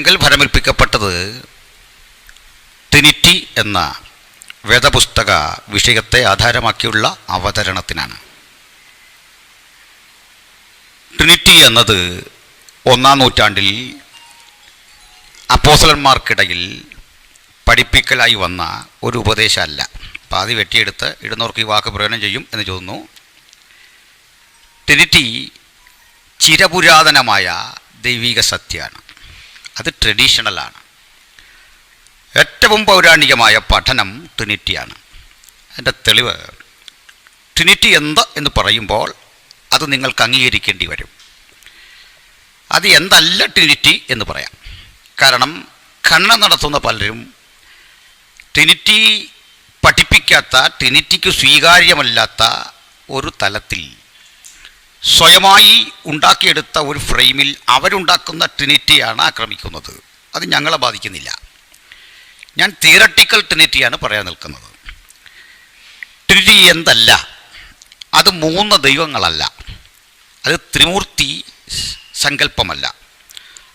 എങ്കിൽ ഫലമേൽപ്പിക്കപ്പെട്ടത് ട്രിനിറ്റി എന്ന വേദപുസ്തക വിഷയത്തെ ആധാരമാക്കിയുള്ള അവതരണത്തിനാണ്. ട്രിനിറ്റി എന്നത് 1-ാം നൂറ്റാണ്ടിൽ അപ്പോസ്തലന്മാർക്കിടയിൽ പഠിപ്പിക്കലായി വന്ന ഒരു ഉപദേശമല്ല. പാതി വെട്ടിയെടുത്ത് ഇടുന്നവർക്ക് ഈ വാക്ക് പ്രയോജനം ചെയ്യും എന്ന് തോന്നുന്നു. ട്രിനിറ്റി ചിരപുരാതനമായ ദൈവിക സത്യമാണ്. അത് ട്രഡീഷണലാണ്. ഏറ്റവും പൗരാണികമായ പഠനം ട്രിനിറ്റിയാണ്. അതിൻ്റെ തെളിവ് ട്രിനിറ്റി എന്ന് പറയുമ്പോൾ അത് നിങ്ങൾക്ക് അംഗീകരിക്കേണ്ടി വരും. അത് എന്തല്ല ട്രിനിറ്റി എന്ന് പറയാം. കാരണം ഖനനം നടത്തുന്ന പലരും ട്രിനിറ്റി പഠിപ്പിക്കാത്ത, ട്രിനിറ്റിക്ക് സ്വീകാര്യമല്ലാത്ത ഒരു തലത്തിൽ സ്വയമായി ഉണ്ടാക്കിയെടുത്ത ഒരു ഫ്രെയിമിൽ അവരുണ്ടാക്കുന്ന ട്രിനിറ്റിയാണ് ആക്രമിക്കുന്നത്. അത് ഞങ്ങളെ ബാധിക്കുന്നില്ല. ഞാൻ തിയറട്ടിക്കൽ ട്രിനിറ്റിയാണ് പറയാൻ നിൽക്കുന്നത്. ട്രിനിറ്റി എന്തല്ല, അത് 3 ദൈവങ്ങളല്ല, അത് ത്രിമൂർത്തി സങ്കല്പമല്ല,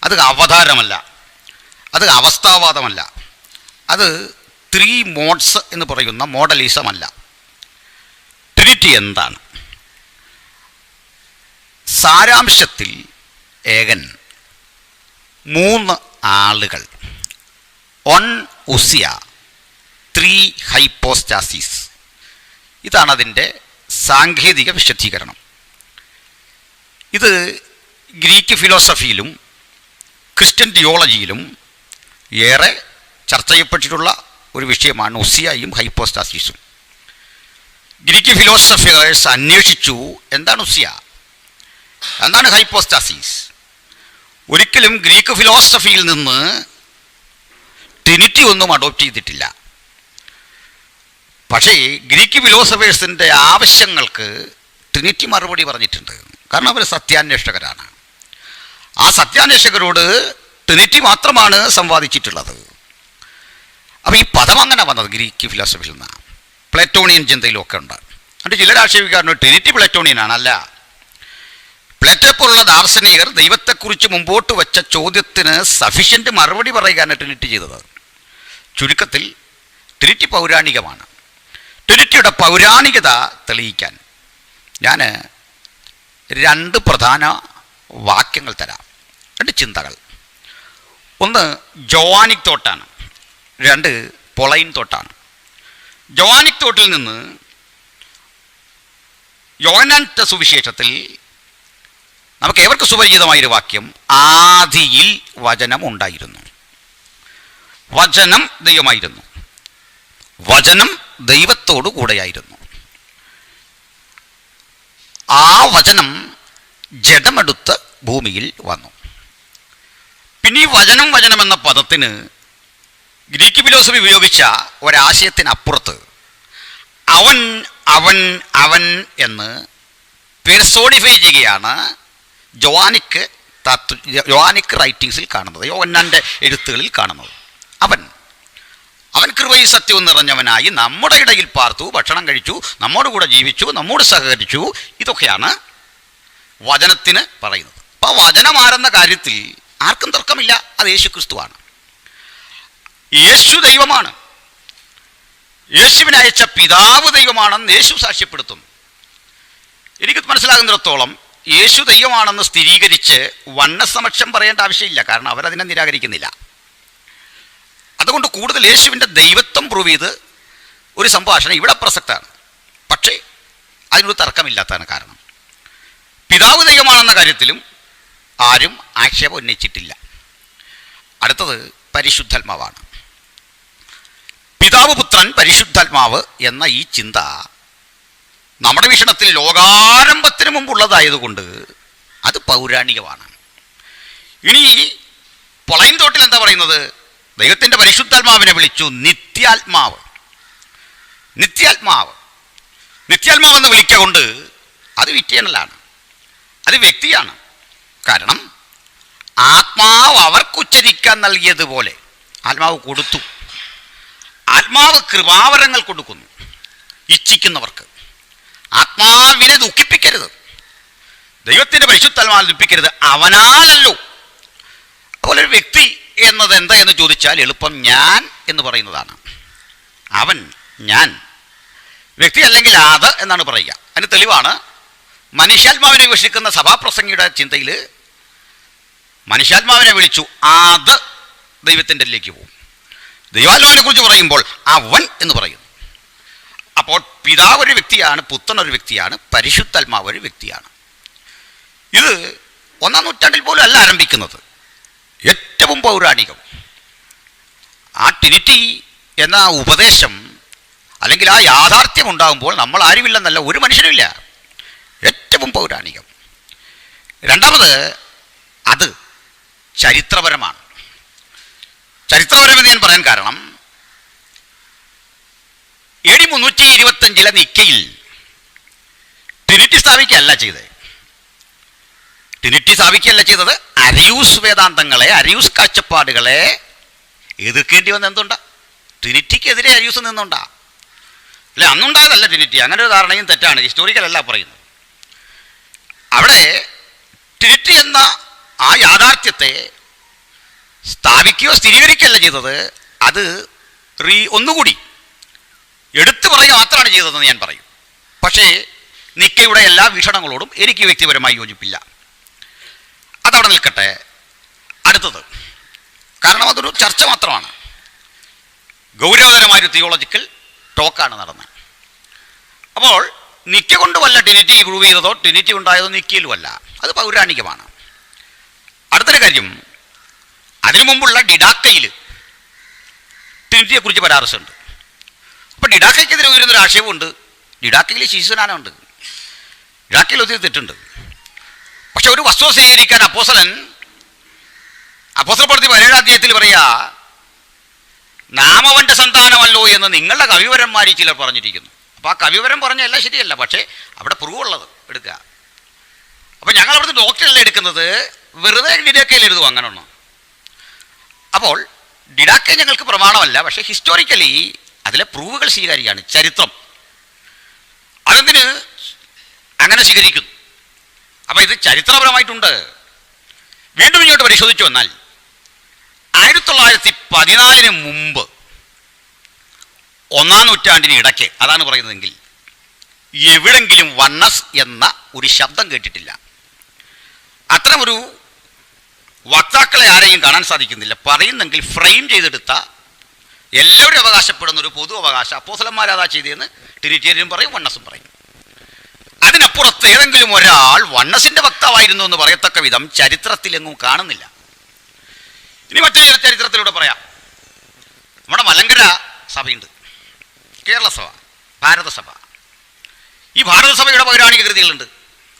അത് അവതാരമല്ല, അത് അവസ്ഥാവാദമല്ല, അത് 3 മോഡ്സ് എന്ന് പറയുന്ന മോഡലിസമല്ല. ട്രിനിറ്റി എന്താണ്? സാരാംശത്തിൽ ഏകൻ, 3 ആളുകൾ, 1 ഉസിയ, 3 ഹൈപ്പോസ്റ്റാസിസ്. ഇതാണ് അതിൻ്റെ സാങ്കേതിക വിശദീകരണം. ഇത് ഗ്രീക്ക് ഫിലോസഫിയിലും ക്രിസ്ത്യൻ തിയോളജിയിലും ഏറെ ചർച്ച ചെയ്യപ്പെട്ടിട്ടുള്ള ഒരു വിഷയമാണ് ഉസിയയും ഹൈപ്പോസ്റ്റാസിസും. ഗ്രീക്ക് ഫിലോസഫേഴ്സ് അന്വേഷിച്ചു, എന്താണ് ഉസിയ, എന്താണ് ഹൈപ്പോസ്റ്റാസിസ്. ഒരിക്കലും ഗ്രീക്ക് ഫിലോസഫിയിൽ നിന്ന് ട്രിനിറ്റി ഒന്നും അഡോപ്റ്റ് ചെയ്തിട്ടില്ല. പക്ഷേ ഗ്രീക്ക് ഫിലോസഫേഴ്സിൻ്റെ ആവശ്യങ്ങൾക്ക് ട്രിനിറ്റി മറുപടി പറഞ്ഞിട്ടുണ്ട്. കാരണം അവർ സത്യാന്വേഷകരാണ്. ആ സത്യാന്വേഷകരോട് ട്രിനിറ്റി മാത്രമാണ് സംവാദിച്ചിട്ടുള്ളത്. അപ്പോൾ ഈ പദം അങ്ങനെ വന്നത് ഗ്രീക്ക് ഫിലോസഫിയിൽ നിന്നാണ്. പ്ലേറ്റോണിയൻ ചിന്തയിലും ഒക്കെ ഉണ്ട്. എന്നിട്ട് ചില രാഷ്ട്രീയക്കാരന് ട്രിനിറ്റി പ്ലേറ്റോണിയനാണ്. അല്ല, പ്ലേറ്റോ പോലുള്ള ദാർശനികർ ദൈവത്തെക്കുറിച്ച് മുമ്പോട്ട് വെച്ച ചോദ്യത്തിന് സഫിഷ്യൻ്റ് മറുപടി പറയുകയാണ് ട്രിനിറ്റി ചെയ്തത്. ചുരുക്കത്തിൽ ട്രിനിറ്റി പൗരാണികമാണ്. ട്രിനിറ്റിയുടെ പൗരാണികത തെളിയിക്കാൻ ഞാൻ 2 പ്രധാന വാക്യങ്ങൾ തരാം, 2 ചിന്തകൾ. ഒന്ന് ജോവാനിക് തോട്ടാണ്, 2 പൊളൈൻ തോട്ടാണ്. ജോവാനിക് തോട്ടിൽ നിന്ന് യോഹന്നാന്റെ സുവിശേഷത്തിൽ നമുക്ക് ഏവർക്ക് സുപരിചിതമായൊരു വാക്യം, ആദിയിൽ വചനം ഉണ്ടായിരുന്നു, വചനം ദൈവമായിരുന്നു, വചനം ദൈവത്തോടു കൂടെയായിരുന്നു, ആ വചനം ജഡമെടുത്ത് ഭൂമിയിൽ വന്നു. പിന്നെ ഈ വചനം എന്ന പദത്തിന് ഗ്രീക്ക് ഫിലോസഫി ഉപയോഗിച്ച ഒരാശയത്തിനപ്പുറത്ത് അവൻ അവൻ അവൻ എന്ന് പെർസോണിഫൈ ചെയ്യുകയാണ് ജോവാനിക് റൈറ്റിങ്സിൽ കാണുന്നത്, യോഹന്നാന്റെ എഴുത്തുകളിൽ കാണുന്നത്. അവൻ കൃപയും സത്യവും നിറഞ്ഞവനായി നമ്മുടെ ഇടയിൽ പാർത്തു, ഭക്ഷണം കഴിച്ചു, നമ്മോട് കൂടെ ജീവിച്ചു, നമ്മോട് സഹകരിച്ചു. ഇതൊക്കെയാണ് വചനത്തിന് പറയുന്നത്. അപ്പോൾ വചനമാരെന്ന കാര്യത്തിൽ ആർക്കും തർക്കമില്ല, അത് യേശു ക്രിസ്തുവാണ്. യേശു ദൈവമാണ്. യേശുവിനെ അയച്ച പിതാവ് ദൈവമാണെന്ന് യേശു സാക്ഷ്യപ്പെടുത്തുന്നു. എനിക്ക് മനസ്സിലാകുന്നിടത്തോളം യേശു ദൈവമാണെന്ന് സ്ഥിരീകരിച്ച് വണ്ണസമക്ഷം പറയേണ്ട ആവശ്യമില്ല. കാരണം അവരതിനെ നിരാകരിക്കുന്നില്ല. അതുകൊണ്ട് കൂടുതൽ യേശുവിൻ്റെ ദൈവത്വം പ്രൂവ് ചെയ്ത് ഒരു സംഭാഷണം ഇവിടെ പ്രസക്തമാണ്. പക്ഷേ അതിനൊരു തർക്കമില്ലാത്തതാണ്. കാരണം പിതാവ് ദൈവമാണെന്ന കാര്യത്തിലും ആരും ആക്ഷേപം ഉന്നയിച്ചിട്ടില്ല. അടുത്തത് പരിശുദ്ധാത്മാവാണ്. പിതാവ്, പുത്രൻ, പരിശുദ്ധാത്മാവ് എന്ന ഈ ചിന്ത നമ്മുടെ വീക്ഷണത്തിൽ ലോകാരംഭത്തിന് മുമ്പുള്ളതായതുകൊണ്ട് അത് പൗരാണികമാണ്. ഇനി പൊളൈൻ തോട്ടിൽ എന്താ പറയുന്നത്? ദൈവത്തിൻ്റെ പരിശുദ്ധാത്മാവിനെ വിളിച്ചു നിത്യാത്മാവ്. നിത്യാത്മാവെന്ന് വിളിക്കൊണ്ട് അത് വിറ്റേണലാണ്, അത് വ്യക്തിയാണ്. കാരണം ആത്മാവ് അവർക്കുച്ചരിക്കാൻ നൽകിയതുപോലെ ആത്മാവ് കൊടുത്തു. ആത്മാവ് കൃപാവരങ്ങൾ കൊടുക്കുന്നു ഇച്ഛിക്കുന്നവർക്ക്. ആത്മാവിനെ ദുഃഖിപ്പിക്കരുത്, ദൈവത്തിൻ്റെ പരിശുദ്ധാത്മാവിനെ ദുഃഖിപ്പിക്കരുത്, അവനാലല്ലോ. അതുപോലെ ഒരു വ്യക്തി എന്നത് എന്താ എന്ന് ചോദിച്ചാൽ എളുപ്പം ഞാൻ എന്ന് പറയുന്നതാണ്. അവൻ, ഞാൻ, വ്യക്തി അല്ലെങ്കിൽ അത് എന്നാണ് പറയുക. അതിന് തെളിവാണ് മനുഷ്യാത്മാവിനെ വിമർശിക്കുന്ന സഭാപ്രസംഗിയുടെ ചിന്തയിൽ മനുഷ്യാത്മാവിനെ വിളിച്ചു അത് ദൈവത്തിൻ്റെ അതിലേക്ക് പോകും. ദൈവാത്മാവിനെ കുറിച്ച് പറയുമ്പോൾ അവൻ എന്ന് പറയുന്നു. അപ്പോൾ പിതാവ് ഒരു വ്യക്തിയാണ്, പുത്രൻ ഒരു വ്യക്തിയാണ്, പരിശുദ്ധാത്മാവ് ഒരു വ്യക്തിയാണ്. ഇത് 1-ാം നൂറ്റാണ്ടിൽ പോലും അല്ല ആരംഭിക്കുന്നത്, ഏറ്റവും പൗരാണികം. ആ ട്രിനിറ്റി എന്ന ഉപദേശം അല്ലെങ്കിൽ ആ യാഥാർത്ഥ്യം ഉണ്ടാകുമ്പോൾ നമ്മൾ ആരുമില്ലെന്നല്ല, ഒരു മനുഷ്യനുമില്ല, ഏറ്റവും പൗരാണികം. രണ്ടാമത് അത് ചരിത്രപരമാണ്. ചരിത്രപരമെന്ന് ഞാൻ പറയാൻ കാരണം AD 325 നിക്കയിൽ ട്രിനിറ്റി സ്ഥാപിക്കുകയല്ല ചെയ്തത്. ട്രിനിറ്റി സ്ഥാപിക്കുകയല്ല ചെയ്തത്, അരിയൂസ് വേദാന്തങ്ങളെ, അരിയൂസ് കാഴ്ചപ്പാടുകളെ എതിർക്കേണ്ടി വന്ന എന്തുണ്ടാ? ട്രിനിറ്റിക്കെതിരെ അരിയൂസ് നിന്നുണ്ടാ അല്ലെ? അന്നുണ്ടായതല്ല ട്രിനിറ്റി. അങ്ങനെ ഒരു ധാരണയും തെറ്റാണ്, ഹിസ്റ്റോറിക്കലല്ല പറയുന്നത്. അവിടെ ട്രിനിറ്റി എന്ന ആ യാഥാർത്ഥ്യത്തെ സ്ഥാപിക്കുകയോ സ്ഥിരീകരിക്കുകയല്ല ചെയ്തത്, അത് ഒന്നുകൂടി എടുത്തു പറയുക മാത്രമാണ് ചെയ്തതെന്ന് ഞാൻ പറയും. പക്ഷേ നിക്കയുടെ എല്ലാ വീക്ഷണങ്ങളോടും എനിക്ക് വ്യക്തിപരമായി യോജിപ്പില്ല. അതവിടെ നിൽക്കട്ടെ. അടുത്തത്, കാരണം അതൊരു ചർച്ച മാത്രമാണ്, ഗൗരവതരമായൊരു തിയോളജിക്കൽ ടോക്കാണ് നടന്നത്. അപ്പോൾ നിക്ക കൊണ്ട് വല്ല ട്രിനിറ്റി പ്രൂവ് ചെയ്തതോ ട്രിനിറ്റി ഉണ്ടായതോ നിക്കയിലുമല്ല, അത് പൗരാണികമാണ്. അടുത്തൊരു കാര്യം, അതിനു മുമ്പുള്ള ഡിഡാക്കയിൽ ട്രിനിറ്റിയെക്കുറിച്ച് പരാമർശമുണ്ട്. അപ്പോൾ ഡിഡാക്കയ്ക്കെതിരെ ഉയരുന്നൊരു ആശയമുണ്ട്. ഡിഡാക്കയിൽ ശിശുനാനുണ്ട്, ഡിഡാക്കയിൽ ഒത്തിരി തെറ്റുണ്ട്. പക്ഷെ ഒരു വസ്തുത സ്വീകരിക്കാൻ അപ്പോസ്തലൻ പ്രവൃത്തി 17-ാം അധ്യായത്തിൽ പറയുക, നാം അവൻ്റെ സന്താനമല്ലോ എന്ന് നിങ്ങളുടെ കവിവരന്മാരിൽ ചിലർ പറഞ്ഞിരിക്കുന്നു. അപ്പോൾ ആ കവിവരം പറഞ്ഞ എല്ലാം ശരിയല്ല, പക്ഷേ അവിടെ പ്രൂവുള്ളത് എടുക്കുക. അപ്പോൾ ഞങ്ങൾ അവിടുത്തെ ഡോക്ടറല്ല എടുക്കുന്നത്, വെറുതെ ഡിഡാക്കയിൽ എഴുതും അങ്ങനെ ഒന്നും. അപ്പോൾ ഡിഡാക്ക ഞങ്ങൾക്ക് പ്രമാണമല്ല, പക്ഷേ ഹിസ്റ്റോറിക്കലി അതിലെ പ്രൂവുകൾ സ്വീകാര്യമാണ്. ചരിത്രം അതെന്തിന് അങ്ങനെ സ്വീകരിക്കുന്നു? അപ്പോൾ ഇത് ചരിത്രപരമായിട്ടുണ്ട്. വീണ്ടും ഇങ്ങോട്ട് പരിശോധിച്ചു വന്നാൽ 1914 മുമ്പ് 1-ാം നൂറ്റാണ്ടിന് ഇടയ്ക്ക്, അതാണ് പറയുന്നതെങ്കിൽ, എവിടെങ്കിലും വണ്ണസ് എന്ന ഒരു ശബ്ദം കേട്ടിട്ടില്ല. അത്തരമൊരു വക്താക്കളെ ആരെയും കാണാൻ സാധിക്കുന്നില്ല. പറയുന്നെങ്കിൽ ഫ്രെയിം ചെയ്തെടുത്ത എല്ലാവരും അവകാശപ്പെടുന്ന ഒരു പൊതു അവകാശം അപ്പോസ്തലന്മാരതാ ചെയ്തതെന്ന് ട്രിനിറ്റേറിയനും പറയും, വണ്ണസും പറയും. അതിനപ്പുറത്ത് ഏതെങ്കിലും ഒരാൾ വണ്ണസിൻ്റെ വക്താവായിരുന്നു എന്ന് പറയത്തക്ക വിധം ചരിത്രത്തിലെങ്ങും കാണുന്നില്ല. ഇനി മറ്റൊരു ചരിത്രത്തിലൂടെ പറയാം. നമ്മുടെ മലങ്കര സഭയുണ്ട്, കേരള സഭ, ഭാരതസഭ. ഈ ഭാരതസഭയുടെ പൗരാണിക കൃതികളുണ്ട്,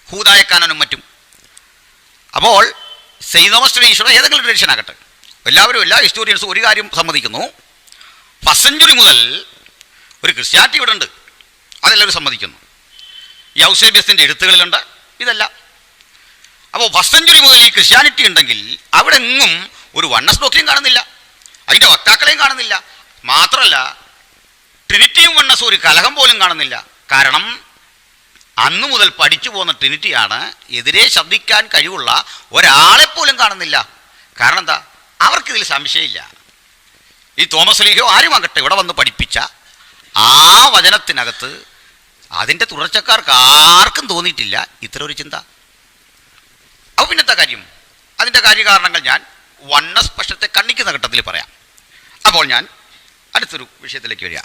ഹൂദായക്കാനും മറ്റും. അപ്പോൾ സെയിന്റ് തോമസ് ട്രഡീഷനോ ഏതെങ്കിലും ട്രഡീഷൻ ആകട്ടെ, എല്ലാവരും, എല്ലാ ഹിസ്റ്റോറിയൻസും ഒരു കാര്യം സമ്മതിക്കുന്നു, 1st സെഞ്ച്വറി മുതൽ ഒരു ക്രിസ്ത്യാനിറ്റി ഇവിടെ ഉണ്ട്, അതെല്ലാവരും സമ്മതിക്കുന്നു. ഈ ഔസേബിയസിൻ്റെ എഴുത്തുകളിലുണ്ട് ഇതല്ല. അപ്പോൾ 1st സെഞ്ച്വറി മുതൽ ഈ ക്രിസ്ത്യാനിറ്റി ഉണ്ടെങ്കിൽ അവിടെ എങ്ങും ഒരു വണ്ണസ് ഡോക്ട്രിൻ കാണുന്നില്ല, അതിൻ്റെ വക്താക്കളെയും കാണുന്നില്ല. മാത്രമല്ല ട്രിനിറ്റിയും വണ്ണസും ഒരു കലഹം പോലും കാണുന്നില്ല. കാരണം അന്നു മുതൽ പഠിച്ചു പോകുന്ന ട്രിനിറ്റിയാണ്, എതിരെ ശബ്ദിക്കാൻ കഴിവുള്ള ഒരാളെപ്പോലും കാണുന്നില്ല. കാരണം എന്താ? അവർക്കിതിൽ സംശയമില്ല. ഈ തോമസ് ലീഹയോ ആരുമാകട്ടെ ഇവിടെ വന്ന് പഠിപ്പിച്ച ആ വചനത്തിനകത്ത് അതിൻ്റെ തുടർച്ചക്കാർക്ക് ആർക്കും തോന്നിയിട്ടില്ല ഇത്തരം ഒരു ചിന്ത. അപ്പോൾ പിന്നത്തെ കാര്യം, അതിൻ്റെ കാര്യകാരണങ്ങൾ ഞാൻ വണ്ണസ് പക്ഷത്തെ കണ്ണിക്കുന്ന ഘട്ടത്തിൽ പറയാം. അപ്പോൾ ഞാൻ അടുത്തൊരു വിഷയത്തിലേക്ക് വരിക.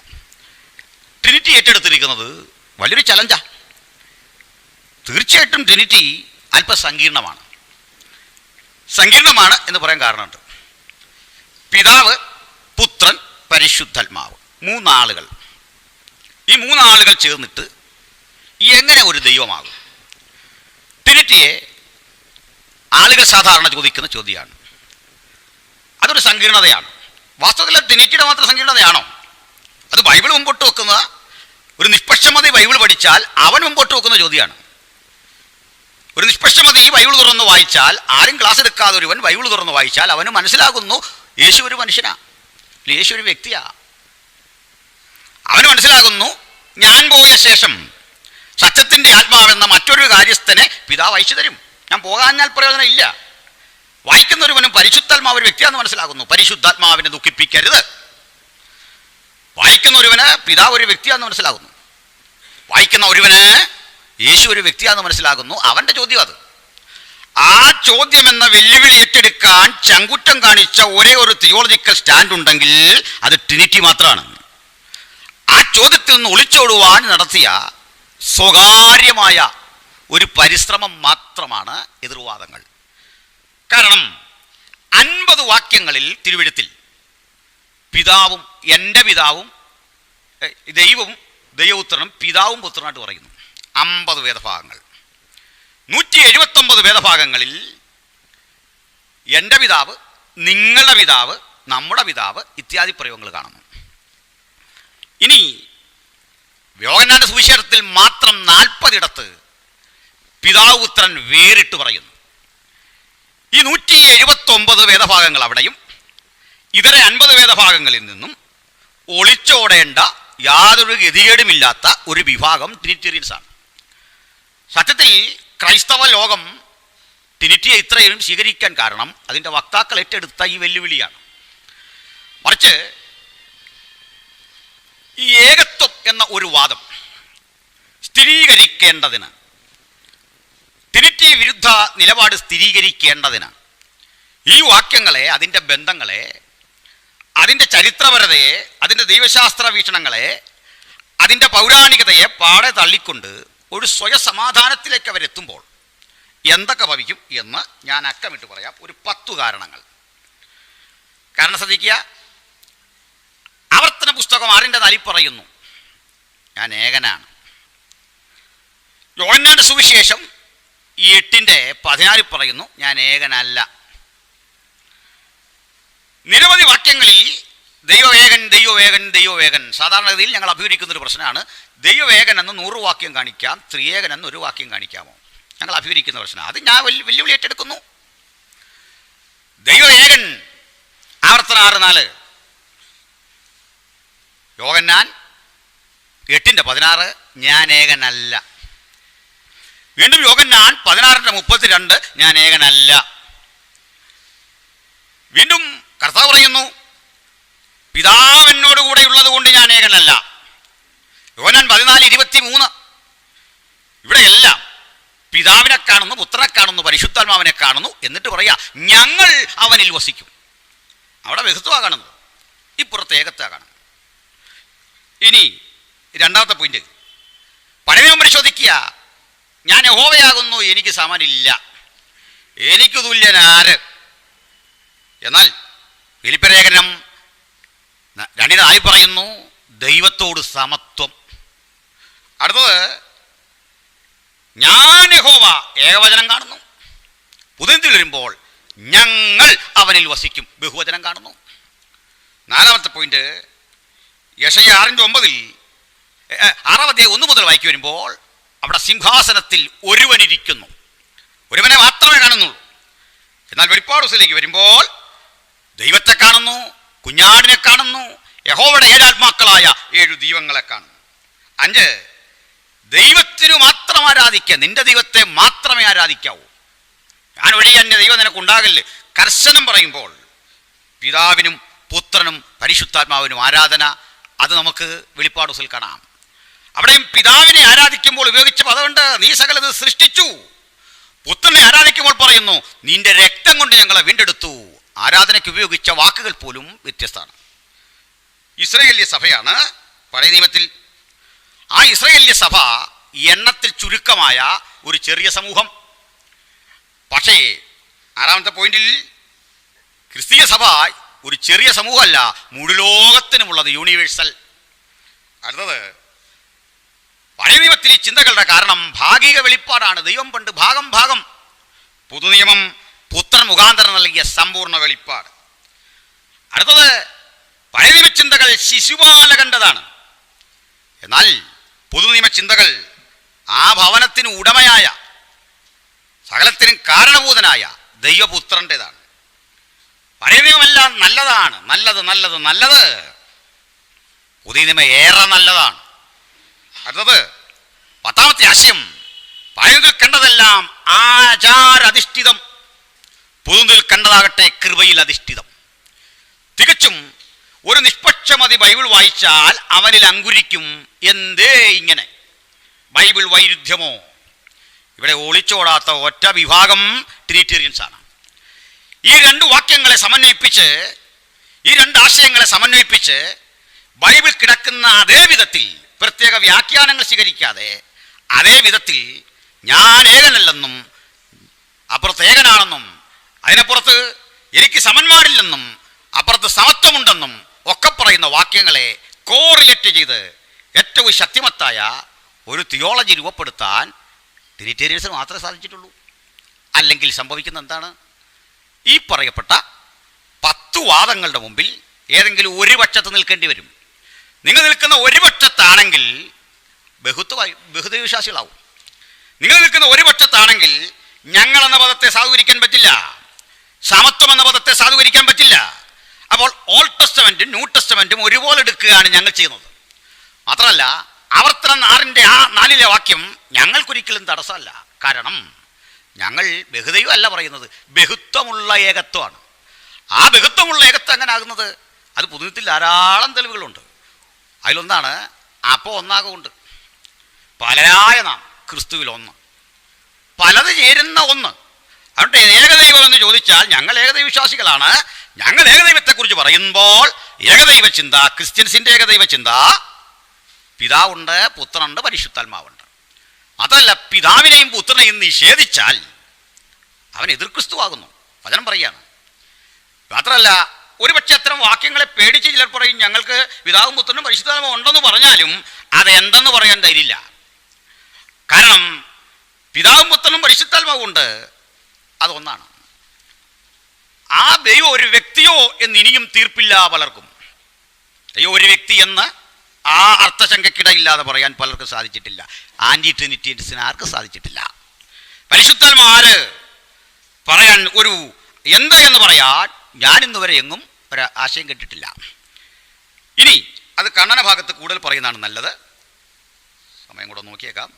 ട്രിനിറ്റി ഏറ്റെടുത്തിരിക്കുന്നത് വലിയൊരു ചലഞ്ചാണ്. തീർച്ചയായിട്ടും ട്രിനിറ്റി അല്പം സങ്കീർണമാണ്. സങ്കീർണമാണ് എന്ന് പറയാൻ കാരണമുണ്ട്. പിതാവ്, പുത്രൻ, പരിശുദ്ധാത്മാവ്, 3 ആളുകൾ. ഈ 3 ആളുകൾ ചേർന്നിട്ട് എങ്ങനെ ഒരു ദൈവമാകും? ട്രിനിറ്റിയെ ആളുകൾ സാധാരണ ചോദിക്കുന്ന ചോദ്യമാണ്. അതൊരു സങ്കീർണതയാണ്. വാസ്തവത്തിൽ ട്രിനിറ്റിയുടെ മാത്രം സങ്കീർണതയാണോ? അത് ബൈബിൾ മുമ്പോട്ട് വെക്കുന്ന ഒരു നിഷ്പക്ഷമതി ബൈബിൾ പഠിച്ചാൽ അവൻ മുമ്പോട്ട് വെക്കുന്ന ചോദ്യമാണ്. ഒരു നിഷ്പക്ഷമതി ബൈബിൾ തുറന്ന് വായിച്ചാൽ, ആരും ക്ലാസ് എടുക്കാതെ ഒരുവൻ ബൈബിൾ തുറന്ന് വായിച്ചാൽ അവന് മനസ്സിലാകുന്നു യേശു ഒരു മനുഷ്യനാണ്, യേശു ഒരു വ്യക്തിയാണ്. അവന് മനസ്സിലാകുന്നു ഞാൻ പോയ ശേഷം സത്യത്തിൻ്റെ ആത്മാവെന്ന മറ്റൊരു കാര്യസ്ഥനെ പിതാവ് അയച്ചു തരും. ഞാൻ പോകാഞ്ഞാൽ പ്രയോജനം ഇല്ല. വായിക്കുന്ന ഒരുവനും പരിശുദ്ധാത്മാവ് ഒരു വ്യക്തിയാണെന്ന് മനസ്സിലാകുന്നു. പരിശുദ്ധാത്മാവിനെ ദുഃഖിപ്പിക്കരുത്. വായിക്കുന്ന ഒരുവന് പിതാവ് ഒരു വ്യക്തിയാണെന്ന് മനസ്സിലാകുന്നു. വായിക്കുന്ന ഒരുവന് യേശു ഒരു വ്യക്തിയാണെന്ന് മനസ്സിലാകുന്നു. അവൻ്റെ ചോദ്യം അത്. ആ ചോദ്യം എന്ന വെല്ലുവിളി ഏറ്റെടുക്കാൻ ചങ്കുറ്റം കാണിച്ച ഒരേ ഒരു തിയോളജിക്കൽ സ്റ്റാൻഡ് ഉണ്ടെങ്കിൽ അത് ട്രിനിറ്റി മാത്രമാണ്. ആ ചോദ്യത്തിൽ നിന്ന് ഒളിച്ചോടുവാൻ നടത്തിയ സ്വകാര്യമായ ഒരു പരിശ്രമം മാത്രമാണ് എതിർവാദങ്ങൾ. കാരണം 50 വാക്യങ്ങളിൽ തിരുവെഴുത്തിൽ പിതാവും എൻ്റെ പിതാവും ദൈവവും ദൈവപുത്രനും പിതാവും പുത്രനായിട്ട് പറയുന്നു. 50 വേദഭാഗങ്ങൾ. 179 വേദഭാഗങ്ങളിൽ എൻ്റെ പിതാവ്, നിങ്ങളുടെ പിതാവ്, നമ്മുടെ പിതാവ് ഇത്യാദി പ്രയോഗങ്ങൾ കാണുന്നു. ഇനി യോഹന്നാന്റെ സുവിശേഷത്തിൽ മാത്രം 40 ഇടത്ത് പിതാവ് പുത്രൻ വേറിട്ട് പറയുന്നു. ഈ 179 വേദഭാഗങ്ങൾ അവിടെയും ഇതര 50 വേദഭാഗങ്ങളിൽ നിന്നും ഒളിച്ചോടേണ്ട യാതൊരു ഗതികേടുമില്ലാത്ത ഒരു വിഭാഗം ട്രിനിറ്റേറിയൻസാണ്. സത്യത്തിൽ ക്രൈസ്തവ ലോകം ട്രിനിറ്റിയെ ഇത്രയും സ്വീകരിക്കാൻ കാരണം അതിൻ്റെ വക്താക്കൾ ഏറ്റെടുത്ത ഈ വെല്ലുവിളിയാണ്. മറിച്ച് ഈ ഏകത്വം എന്ന ഒരു വാദം സ്ഥിരീകരിക്കേണ്ടതിന്, ട്രിനിറ്റി വിരുദ്ധ നിലപാട് സ്ഥിരീകരിക്കേണ്ടതിന് ഈ വാക്യങ്ങളെ, അതിൻ്റെ ബന്ധങ്ങളെ, അതിൻ്റെ ചരിത്രപരതയെ, അതിൻ്റെ ദൈവശാസ്ത്ര വീക്ഷണങ്ങളെ, അതിൻ്റെ പൗരാണികതയെ പാടെ തള്ളിക്കൊണ്ട് ഒരു സ്വയസമാധാനത്തിലേക്ക് അവരെത്തുമ്പോൾ എന്തൊക്കെ ഭവിക്കും എന്ന് ഞാൻ അക്കമിട്ട് പറയാം. ഒരു 10 കാരണങ്ങൾ. കാരണം ശ്രദ്ധിക്കുക, ആവർത്തന പുസ്തകം 6 പറയുന്നു ഞാൻ ഏകനാണ്. യോഹന്നാന്റെ സുവിശേഷം 8:14 പറയുന്നു ഞാൻ ഏകനല്ല. നിരവധി വാക്യങ്ങളിൽ ദൈവവേകൻ ദൈവവേകൻ ദൈവവേകൻ. സാധാരണഗതിയിൽ ഞങ്ങൾ അഭിമുഖീകരിക്കുന്നൊരു പ്രശ്നമാണ്. ദൈവവേകൻ എന്ന് 100 വാക്യം കാണിക്കാം, ത്രിയേകൻ എന്ന് 1 വാക്യം കാണിക്കാമോ? ഞങ്ങൾ അഭിമുഖീകരിക്കുന്ന പ്രശ്നം. അത് ഞാൻ വെല്ലുവിളി ഏറ്റെടുക്കുന്നു. ദൈവവേകൻ ആവർത്തനം 6:4, യോഹന്നാൻ 8:16 ഞാൻ ഏകനല്ല. വീണ്ടും യോഹന്നാൻ 16:32 ഞാൻ ഏകനല്ല. വീണ്ടും കർത്താവ് പറയുന്നു പിതാവ് എന്നോട് കൂടെ ഉള്ളത് കൊണ്ട് ഞാൻ ഏകനല്ല. യോഹന്നാൻ 14:23 ഇവിടെയെല്ലാം പിതാവിനെ കാണുന്നു, പുത്രനെ കാണുന്നു, പരിശുദ്ധാത്മാവിനെ കാണുന്നു. എന്നിട്ട് പറയാ ഞങ്ങൾ അവനിൽ വസിക്കും. അവിടെ ബഹുത്വമാണ് കാണുന്നത്, ഇപ്പുറത്ത് ഏകത്വമാണ് കാണുന്നത്. ഇനി രണ്ടാമത്തെ പോയിന്റ്, പഴയ നിയമം പരിശോധിക്കുക. ഞാൻ യഹോവയാകുന്നു, എനിക്ക് സമനില്ല, എനിക്ക് തുല്യനാര്. എന്നാൽ ഫിലിപ്പിലേഖനം 2:4 പറയുന്നു ദൈവത്തോട് സമത്വം. അടുത്തത് ഞാൻ യഹോവ, ഏകവചനം കാണുന്നു. പുതിയതിൽ വരുമ്പോൾ ഞങ്ങൾ അവനിൽ വസിക്കും, ബഹുവചനം കാണുന്നു. 4ാമത്തെ പോയിന്റ്, യെശയ്യാ 6:9 1 മുതൽ വായിക്കി വരുമ്പോൾ അവിടെ സിംഹാസനത്തിൽ ഒരുവനിരിക്കുന്നു, ഒരുവനെ മാത്രമേ കാണുന്നുള്ളൂ. എന്നാൽ വെളിപ്പാട് ദിവസത്തിലേക്ക് വരുമ്പോൾ ദൈവത്തെ കാണുന്നു, കുഞ്ഞാടിനെ കാണുന്നു, യഹോവയുടെ 7 ആത്മാക്കളായ 7 ദൈവങ്ങളെ കാണുന്നു. 5, ദൈവത്തിനു മാത്രം ആരാധിക്കുക, നിന്റെ ദൈവത്തെ മാത്രമേ ആരാധിക്കാവൂ, ഞാൻ ഒഴികെ എൻ്റെ ദൈവം നിനക്കുണ്ടാകില്ല. കർശനം പറയുമ്പോൾ പിതാവിനും പുത്രനും പരിശുദ്ധാത്മാവിനും ആരാധന, അത് നമുക്ക് വെളിപ്പാട് ദിവസത്തിൽ കാണാം. അവിടെയും പിതാവിനെ ആരാധിക്കുമ്പോൾ ഉപയോഗിച്ച പദമുണ്ട്, നീ സകലത് സൃഷ്ടിച്ചു. പുത്രനെ ആരാധിക്കുമ്പോൾ പറയുന്നു നിന്റെ രക്തം കൊണ്ട് ഞങ്ങളെ വീണ്ടെടുത്തു. ആരാധനയ്ക്ക് ഉപയോഗിച്ച വാക്കുകൾ പോലും വ്യത്യസ്തമാണ്. ഇസ്രായേലിയ സഭയാണ് പഴയ നിയമത്തിൽ. ആ ഇസ്രായേലിയ സഭ എണ്ണത്തിൽ ചുരുക്കമായ ഒരു ചെറിയ സമൂഹം. പക്ഷേ 6ാമത്തെ പോയിന്റിൽ ക്രിസ്തീയ സഭ ഒരു ചെറിയ സമൂഹമല്ല, മുഴുലോകത്തിനുമുള്ളത്, യൂണിവേഴ്സൽ. അടുത്തത്, പഴയ നിയമത്തിൽ ഈ ചിന്തകളുടെ കാരണം ഭാഗിക വെളിപ്പാടാണ്. ദൈവം പണ്ട് ഭാഗം. പുതുനിയമം പുത്രൻ മുഖാന്തരം നൽകിയ സമ്പൂർണ്ണ വെളിപ്പാട്. അടുത്തത്, പഴയ നിയമ ചിന്തകൾ ശിശുപാല കണ്ടതാണ്. എന്നാൽ പുതുനിയമ ചിന്തകൾ ആ ഭവനത്തിന് ഉടമയായ, സകലത്തിനും കാരണഭൂതനായ ദൈവപുത്രൻ്റെതാണ്. പഴയ നിയമമെല്ലാം നല്ലതാണ്, നല്ലത്. പുതിയ നിയമം ഏറെ നല്ലതാണ്. അടുത്തത്, 10ാമത്തെ ആശയം, പഴയതിൽ കണ്ടതെല്ലാം ആചാരാധിഷ്ഠിതം, പുതുതിൽ കണ്ടതാകട്ടെ കൃപയിൽ അധിഷ്ഠിതം. തികച്ചും ഒരു നിഷ്പക്ഷമതി ബൈബിൾ വായിച്ചാൽ അവനിൽ അങ്കുരിക്കും. എന്തേ ഇങ്ങനെ? ബൈബിൾ വൈരുദ്ധ്യമോ? ഇവിടെ ഒളിച്ചോടാത്ത ഒറ്റ വിഭാഗം ട്രിനിറ്റേറിയൻസ് ആണ്. ഈ രണ്ട് വാക്യങ്ങളെ സമന്വയിപ്പിച്ച്, ഈ രണ്ട് ആശയങ്ങളെ സമന്വയിപ്പിച്ച് ബൈബിൾ കിടക്കുന്ന അതേ വിധത്തിൽ, പ്രത്യേക വ്യാഖ്യാനങ്ങൾ സ്വീകരിക്കാതെ അതേ വിധത്തിൽ ഞാൻ ഏകനല്ലെന്നും അപ്പുറത്ത് ഏകനാണെന്നും അതിനപ്പുറത്ത് എനിക്ക് സമന്മാരില്ലെന്നും അപ്പുറത്ത് സമത്വമുണ്ടെന്നും ഒക്കെ പറയുന്ന വാക്യങ്ങളെ കോറിലേറ്റ് ചെയ്ത് ഏറ്റവും ശക്തിമത്തായ ഒരു തിയോളജി രൂപപ്പെടുത്താൻ ട്രിനിറ്റേറിയൻസിന് മാത്രമേ സാധിച്ചിട്ടുള്ളൂ. അല്ലെങ്കിൽ സംഭവിക്കുന്ന എന്താണ്? ഈ പറയപ്പെട്ട 10 വാദങ്ങളുടെ മുമ്പിൽ ഏതെങ്കിലും ഒരു പക്ഷത്ത് നിൽക്കേണ്ടി വരും. നിങ്ങൾ നിൽക്കുന്ന ഒരു പക്ഷത്താണെങ്കിൽ ബഹുദൈവ വിശ്വാസികളാവും. നിങ്ങൾ നിൽക്കുന്ന ഒരു പക്ഷത്താണെങ്കിൽ ഞങ്ങൾ എന്ന പദത്തെ സാധൂകരിക്കാൻ പറ്റില്ല, സമത്വം എന്ന പദത്തെ സാധൂകരിക്കാൻ പറ്റില്ല. അപ്പോൾ ഓൾഡ് ടെസ്റ്റമെൻറ്റും ന്യൂ ടെസ്റ്റമെൻറ്റും ഒരുപോലെ എടുക്കുകയാണ് ഞങ്ങൾ ചെയ്യുന്നത്. മാത്രമല്ല ആവർത്തനം 4 വാക്യം ഞങ്ങൾക്കൊരിക്കലും തടസ്സമല്ല. കാരണം ഞങ്ങൾ ബഹുദൈവം അല്ല പറയുന്നത്, ബഹുത്വമുള്ള ഏകത്വമാണ്. ആ ബഹുത്വമുള്ള ഏകത്വം എങ്ങനെ ആകുന്നത്? അത് പുതുത്തിൽ ധാരാളം തെളിവുകളുണ്ട്. അതിലൊന്നാണ് അപ്പോൾ ഒന്നാകുണ്ട്. പലരായ നാം ക്രിസ്തുവിൽ ഒന്ന്, പലത് ചേരുന്ന ഒന്ന്. അതുകൊണ്ട് ഏകദൈവം എന്ന് ചോദിച്ചാൽ ഞങ്ങൾ ഏകദൈവ വിശ്വാസികളാണ്. ഞങ്ങൾ ഏകദൈവത്തെക്കുറിച്ച് പറയുമ്പോൾ ഏകദൈവ ചിന്ത, ക്രിസ്ത്യൻസിൻ്റെ ഏകദൈവ ചിന്ത, പിതാവുണ്ട്, പുത്രനുണ്ട്, പരിശുദ്ധാത്മാവുണ്ട്. അതല്ല, പിതാവിനെയും പുത്രനെയും നിഷേധിച്ചാൽ അവൻ എതിർ ക്രിസ്തുവാകുന്നു. വചനം പറയുകയാണ്. മാത്രമല്ല ഒരുപക്ഷെ അത്തരം വാക്യങ്ങളെ പേടിച്ച് ചിലർ പറയും ഞങ്ങൾക്ക് പിതാവും പുത്രനും പരിശുദ്ധാത്മാവും ഉണ്ടെന്ന് പറഞ്ഞാലും അതെന്തെന്ന് പറയാൻ ധൈര്യമില്ല. കാരണം പിതാവും പുത്രനും പരിശുദ്ധാത്മാവും ഉണ്ട്, അതൊന്നാണ്. ആ ദൈവം ഒരു വ്യക്തിയോ എന്ന് ഇനിയും തീർപ്പില്ല പലർക്കും. ദൈവം ഒരു വ്യക്തി എന്ന് ആ അർത്ഥശങ്കയ്ക്കിടയില്ലാതെ പറയാൻ പലർക്കും സാധിച്ചിട്ടില്ല. ആൻറ്റി ട്രിനിറ്റേറിയൻസിന് ആർക്കും സാധിച്ചിട്ടില്ല. പരിശുദ്ധാത്മാവ് പറയാൻ ഒരു എന്ത് എന്ന് പറയാൻ ഞാൻ ഇന്നുവരെ എങ്ങും ഒരു ആശയം കേട്ടിട്ടില്ല. ഇനി അത് കണ്ണന ഭാഗത്ത് കൂടുതൽ പറയുന്നതാണ് നല്ലത്. സമയം കൂടെ നോക്കിയേക്കാം.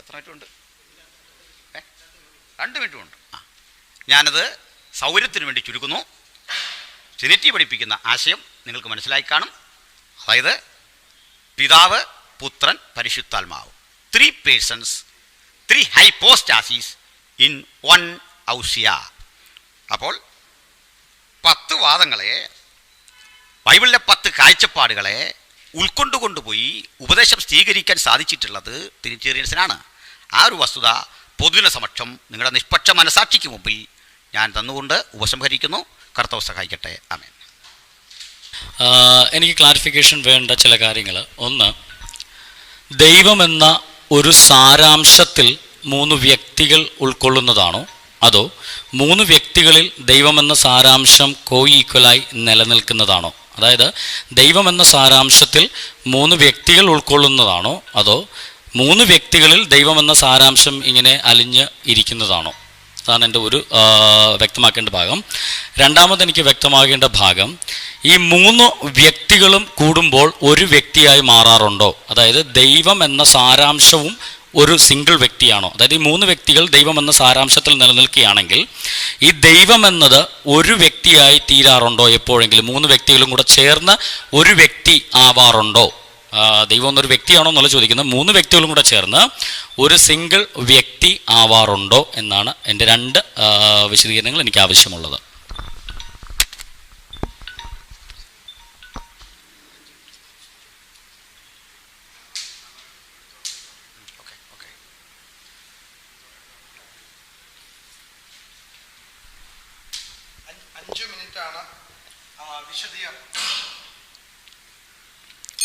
എത്ര മിനിറ്റുണ്ട്? 2 മിനിറ്റുമുണ്ട്. ഞാനത് സൗകര്യത്തിന് വേണ്ടി ചുരുക്കുന്നു. ട്രിനിറ്റി പഠിപ്പിക്കുന്ന ആശയം നിങ്ങൾക്ക് മനസ്സിലായി കാണും. അതായത് പിതാവ്, പുത്രൻ, പരിശുദ്ധാത്മാവ്, 3 പേഴ്സൺസ്, 3 ഹൈപ്പോസ്റ്റാസിസ് ഇൻ 1 ഔസിയ. അപ്പോൾ 10 വാദങ്ങളെ, ബൈബിളിലെ 10 കാഴ്ചപ്പാടുകളെ ഉൾക്കൊണ്ടുകൊണ്ടുപോയി ഉപദേശം സ്വീകരിക്കാൻ സാധിച്ചിട്ടുള്ളത് ട്രിനിറ്റേറിയൻസിനാണ്. ആ ഒരു വസ്തുത പൊതുവിന സമക്ഷം നിങ്ങളുടെ നിഷ്പക്ഷ മനസാക്ഷിക്ക് മുമ്പിൽ ഞാൻ തന്നുകൊണ്ട് ഉപസംഹരിക്കുന്നു. കർത്താവ് സഹായിക്കട്ടെ. ആമേൻ. എനിക്ക് ക്ലാരിഫിക്കേഷൻ വേണ്ട ചില കാര്യങ്ങൾ. ഒന്ന്, ദൈവമെന്ന ഒരു സാരാംശത്തിൽ 3 വ്യക്തികൾ ഉൾക്കൊള്ളുന്നതാണോ, അതോ 3 വ്യക്തികളിൽ ദൈവമെന്ന സാരാംശം ഈക്വലായി നിലനിൽക്കുന്നതാണോ? അതായത് ദൈവമെന്ന സാരാംശത്തിൽ 3 വ്യക്തികൾ ഉൾക്കൊള്ളുന്നതാണോ, അതോ 3 വ്യക്തികളിൽ ദൈവമെന്ന സാരാംശം ഇങ്ങനെ അലിഞ്ഞ് ഇരിക്കുന്നതാണോ? അതാണ് എൻ്റെ ഒരു വ്യക്തമാക്കേണ്ട ഭാഗം. രണ്ടാമത് എനിക്ക് വ്യക്തമാകേണ്ട ഭാഗം, ഈ 3 വ്യക്തികളും കൂടുമ്പോൾ ഒരു വ്യക്തിയായി മാറാറുണ്ടോ? അതായത് ദൈവം എന്ന സാരാംശവും ഒരു സിംഗിൾ വ്യക്തിയാണോ? അതായത് ഈ 3 വ്യക്തികൾ ദൈവം എന്ന സാരാംശത്തിൽ നിലനിൽക്കുകയാണെങ്കിൽ ഈ ദൈവം എന്നത് ഒരു വ്യക്തിയായി തീരാറുണ്ടോ? എപ്പോഴെങ്കിലും 3 വ്യക്തികളും കൂടെ ചേർന്ന് ഒരു വ്യക്തി ആവാറുണ്ടോ? ദൈവം എന്നൊരു വ്യക്തിയാണോ എന്നുള്ള ചോദിക്കുന്നത്. 3 വ്യക്തികളും കൂടെ ചേർന്ന് ഒരു സിംഗിൾ വ്യക്തി ആവാറുണ്ടോ എന്നാണ് എൻ്റെ 2 വിശദീകരണങ്ങൾ എനിക്ക് ആവശ്യമുള്ളത്.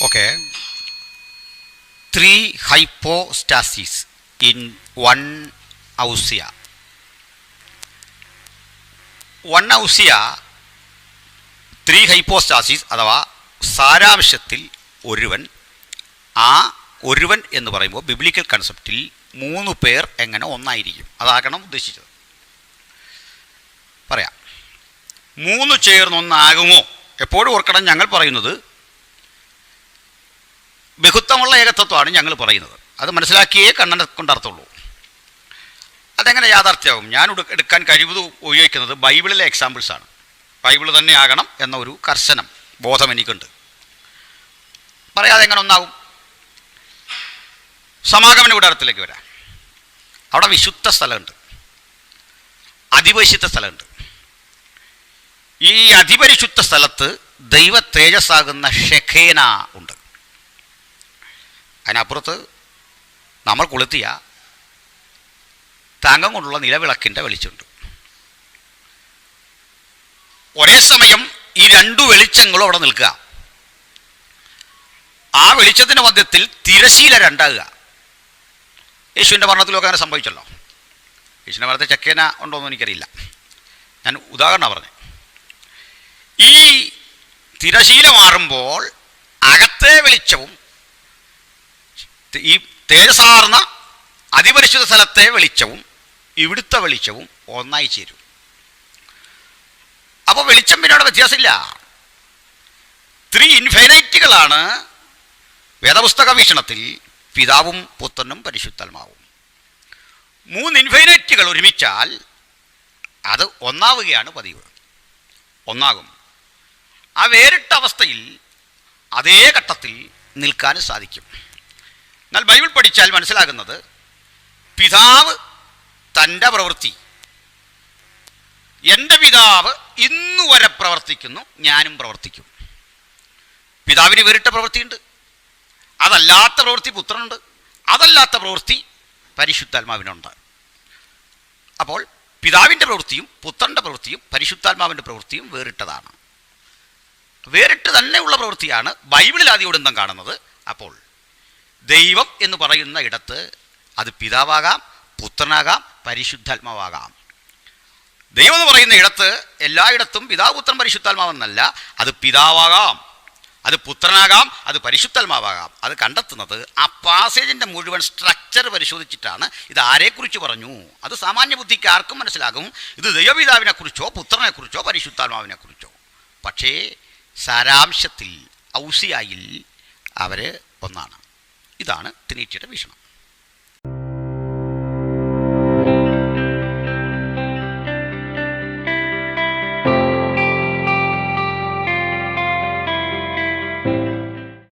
Okay. 3 hypostases in 1 ousia. 1 ousia 3 hypostases അഥവാ സാരാംശത്തിൽ ഒരുവൻ. ആ ഒരുവൻ എന്ന് പറയുമ്പോൾ ബിബ്ലിക്കൽ കൺസെപ്റ്റിൽ 3 പേർ എങ്ങനെ ഒന്നായിരിക്കും, അതാകണം ഉദ്ദേശിച്ചത്. പറയാം, 3 ചേർന്നൊന്നാകുമോ? എപ്പോഴും ഓർക്കണം, ഞങ്ങൾ പറയുന്നത് ബഹുത്വമുള്ള ഏകത്വമാണ് ഞങ്ങൾ പറയുന്നത്. അത് മനസ്സിലാക്കിയേ കണ്ണനെ കൊണ്ടർത്ഥമുള്ളൂ. അതെങ്ങനെ യാഥാർത്ഥ്യമാകും? ഞാൻ എടുക്കാൻ കഴിവ് ഉപയോഗിക്കുന്നത് ബൈബിളിലെ എക്സാമ്പിൾസാണ്. ബൈബിൾ തന്നെ ആകണം എന്ന ഒരു കർശനം ബോധം എനിക്കുണ്ട്. പറയാതെ എങ്ങനെ ഒന്നാകും? സമാഗമന കൂടാരത്തിലേക്ക് വരാം. അവിടെ വിശുദ്ധ സ്ഥലമുണ്ട്, അതിപരിശുദ്ധ സ്ഥലമുണ്ട്. ഈ അതിപരിശുദ്ധ സ്ഥലത്ത് ദൈവ തേജസ്സാകുന്ന ഷെഖേന ഉണ്ട്. അതിനപ്പുറത്ത് നമ്മൾ കൊളുത്തിയ തങ്കം കൊണ്ടുള്ള നിലവിളക്കിൻ്റെ വെളിച്ചമുണ്ട്. ഒരേ സമയം ഈ രണ്ടു വെളിച്ചങ്ങളും അവിടെ നിൽക്കുക. ആ വെളിച്ചത്തിൻ്റെ മധ്യത്തിൽ തിരശീല രണ്ടാകുക. യേശുവിൻ്റെ മരണത്തിലൊക്കെ അങ്ങനെ സംഭവിച്ചല്ലോ. യേശുവിൻ്റെ മരണത്തിൽ ചെക്കേന ഉണ്ടോയെന്ന് എനിക്കറിയില്ല, ഞാൻ ഉദാഹരണം പറഞ്ഞു. ഈ തിരശീല മാറുമ്പോൾ അകത്തെ വെളിച്ചവും ഈ തേജസാർന്ന അതിപരിശുദ്ധ സ്ഥലത്തെ വെളിച്ചവും ഇവിടുത്തെ വെളിച്ചവും ഒന്നായി ചേരും. അപ്പോൾ വെളിച്ചം പിന്നീട് വ്യത്യാസമില്ല. 3 ഇൻഫൈനൈറ്റുകളാണ് വേദപുസ്തക വീക്ഷണത്തിൽ പിതാവും പുത്രനും പരിശുദ്ധാത്മാവും. 3 ഇൻഫൈനൈറ്റുകൾ ഒരുമിച്ചാൽ അത് ഒന്നാവുകയാണ് പതിവ്, ഒന്നാകും. ആ വേറിട്ട അവസ്ഥയിൽ അതേ ഘട്ടത്തിൽ നിൽക്കാൻ സാധിക്കും. എന്നാൽ ബൈബിൾ പഠിച്ചാൽ മനസ്സിലാകുന്നത് പിതാവ് തൻ്റെ പ്രവൃത്തി, എൻ്റെ പിതാവ് ഇന്നുവരെ പ്രവർത്തിക്കുന്നു, ഞാനും പ്രവർത്തിക്കും. പിതാവിന് വേറിട്ട പ്രവൃത്തിയുണ്ട്, അതല്ലാത്ത പ്രവൃത്തി പുത്രനുണ്ട്, അതല്ലാത്ത പ്രവൃത്തി പരിശുദ്ധാത്മാവിനുണ്ട്. അപ്പോൾ പിതാവിൻ്റെ പ്രവൃത്തിയും പുത്രൻ്റെ പ്രവൃത്തിയും പരിശുദ്ധാത്മാവിൻ്റെ പ്രവൃത്തിയും വേറിട്ടതാണ്. വേറിട്ട് തന്നെയുള്ള പ്രവൃത്തിയാണ് ബൈബിളിൽ ആദ്യോടന്തം കാണുന്നത്. അപ്പോൾ ദൈവം എന്ന് പറയുന്ന ഇടത്ത് അത് പിതാവാകാം, പുത്രനാകാം, പരിശുദ്ധാത്മാവാകാം. ദൈവം എന്ന് പറയുന്ന ഇടത്ത് എല്ലായിടത്തും പിതാവ് പുത്രൻ പരിശുദ്ധാത്മാവെന്നല്ല, അത് പിതാവാകാം, അത് പുത്രനാകാം, അത് പരിശുദ്ധാത്മാവാകാം. അത് കണ്ടെത്തുന്നത് ആ പാസേജിൻ്റെ മുഴുവൻ സ്ട്രക്ചർ പരിശോധിച്ചിട്ടാണ്. ഇത് ആരെക്കുറിച്ച് പറഞ്ഞു, അത് സാമാന്യ ബുദ്ധിക്ക് ആർക്കും മനസ്സിലാകും. ഇത് ദൈവപിതാവിനെക്കുറിച്ചോ പുത്രനെക്കുറിച്ചോ പരിശുദ്ധാത്മാവിനെക്കുറിച്ചോ. പക്ഷേ സാരാംശത്തിൽ ഔസിയായിൽ അവർ ഒന്നാണ്. ഇതാണ് ട്രിനിറ്റിയുടെ വീക്ഷണം.